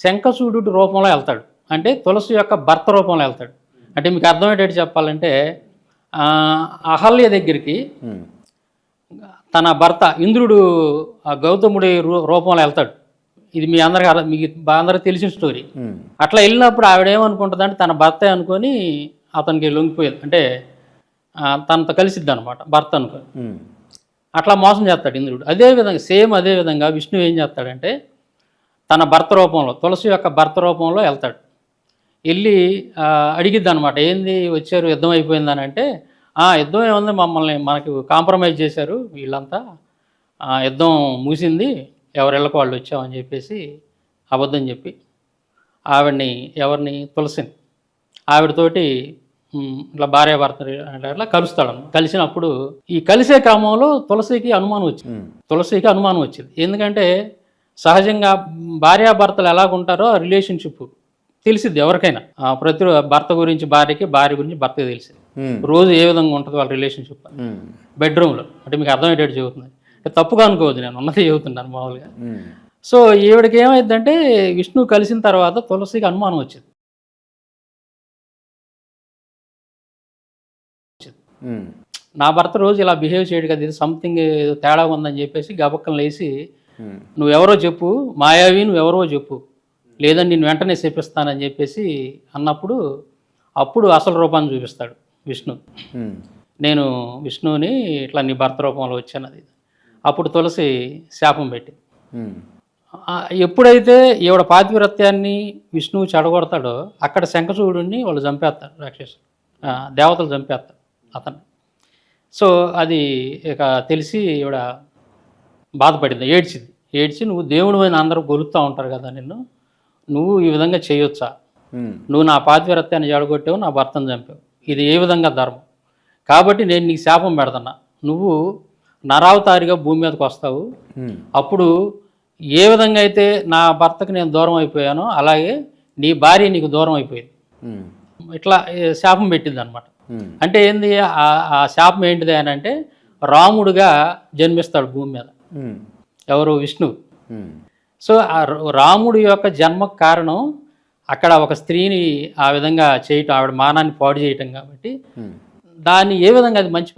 శంఖచూడు రూపంలో వెళ్తాడు. అంటే తులసి యొక్క భర్త రూపంలో వెళ్తాడు. అంటే మీకు అర్థమయ్యేటట్టు చెప్పాలంటే అహల్య దగ్గరికి తన భర్త ఇంద్రుడు గౌతముడి రూపంలో వెళ్తాడు. ఇది మీ అందరికి మీకు అందరికి తెలిసిన స్టోరీ. అట్లా వెళ్ళినప్పుడు ఆవిడేమనుకుంటుందంటే తన భర్తే అనుకొని అతనికి లొంగిపోయేది. అంటే తనతో కలిసిద్ది అనమాట భర్త అనుకొని. అట్లా మోసం చేస్తాడు ఇంద్రుడు. అదే విధంగా విష్ణువు ఏం చేస్తాడంటే తన భర్త రూపంలో తులసి యొక్క భర్త రూపంలో వెళ్తాడు. వెళ్ళి అడిగిద్ది అనమాట, ఏంది వచ్చారు, యుద్ధం అయిపోయిందని. అంటే యుద్ధం ఏముంది, మనకి కాంప్రమైజ్ చేశారు వీళ్ళంతా, యుద్ధం ముగిసింది, ఎవరిళ్ళకి వాళ్ళు వచ్చామని చెప్పేసి అబద్ధం చెప్పి ఎవరిని తులసిని ఆవిడతోటి ఇట్లా భార్యాభర్త అట్లా కలుస్తాడు. కలిసినప్పుడు ఈ కలిసే క్రమంలో తులసికి అనుమానం వచ్చింది. ఎందుకంటే సహజంగా భార్యాభర్తలు ఎలాగుంటారో ఆ రిలేషన్షిప్ తెలిసిద్ది ఎవరికైనా. ప్రతి భర్త గురించి భార్యకి, భార్య గురించి భర్తకి తెలిసింది. రోజు ఏ విధంగా ఉంటుంది వాళ్ళ రిలేషన్షిప్ బెడ్రూమ్లో. అంటే మీకు అర్థమయ్యేటట్టు చెబుతుంది, తప్పుగా అనుకోవద్దు, నేను ఉన్నది చెబుతున్నాను మామూలుగా. సో ఈవిడికి ఏమైందంటే విష్ణువు కలిసిన తర్వాత తులసికి అనుమానం వచ్చింది. నా భర్త రోజు ఇలా బిహేవ్ చేయడు కదా, ఇది సంథింగ్ తేడా ఉందని చెప్పేసి గబక్కలు లేచి, నువ్వెవరో చెప్పు, మాయావి నువ్వెవరో చెప్పు, లేదని నేను వెంటనే చెప్పిస్తానని చెప్పేసి అన్నప్పుడు అప్పుడు అసలు రూపాన్ని చూపిస్తాడు విష్ణు. నేను విష్ణువుని ఇట్లా నీ భర్త రూపంలో వచ్చానది. అప్పుడు తులసి శాపం పెట్టి, ఎప్పుడైతే ఈవిడ పాతివ్రత్యాన్ని విష్ణువు చెడగొడతాడో అక్కడ శంఖచూడుని వాళ్ళు చంపేస్తారు, రాక్షసులు దేవతలు చంపేస్తారు అతన్ని. సో అది ఇక తెలిసి ఈవిడ బాధపడింది, ఏడ్చి నువ్వు దేవుడు అని అందరూ గొలుపుతూ ఉంటారు కదా నిన్ను, నువ్వు ఈ విధంగా చేయొచ్చా, నువ్వు నా పాతివ్రత్యాన్ని చెడగొట్టావు, నా భర్తను చంపావు, ఇది ఏ విధంగా ధర్మం, కాబట్టి నేను నీకు శాపం పెడుతున్నా, నువ్వు నరావతారిగా భూమి మీదకి వస్తావు, అప్పుడు ఏ విధంగా అయితే నా భర్తకు నేను దూరం అయిపోయానో అలాగే నీ భార్య నీకు దూరం అయిపోయింది, ఇట్లా శాపం పెట్టింది అనమాట. అంటే ఏంది ఆ శాపం ఏంటిది అని అంటే రాముడుగా జన్మిస్తాడు భూమి మీద, ఎవరు, విష్ణువు. సో ఆ రాముడి యొక్క జన్మకు కారణం అక్కడ ఒక స్త్రీని ఆ విధంగా చేయటం, ఆవిడ మానాన్ని పాడు చేయటం. కాబట్టి దాన్ని ఏ విధంగా అది మంచి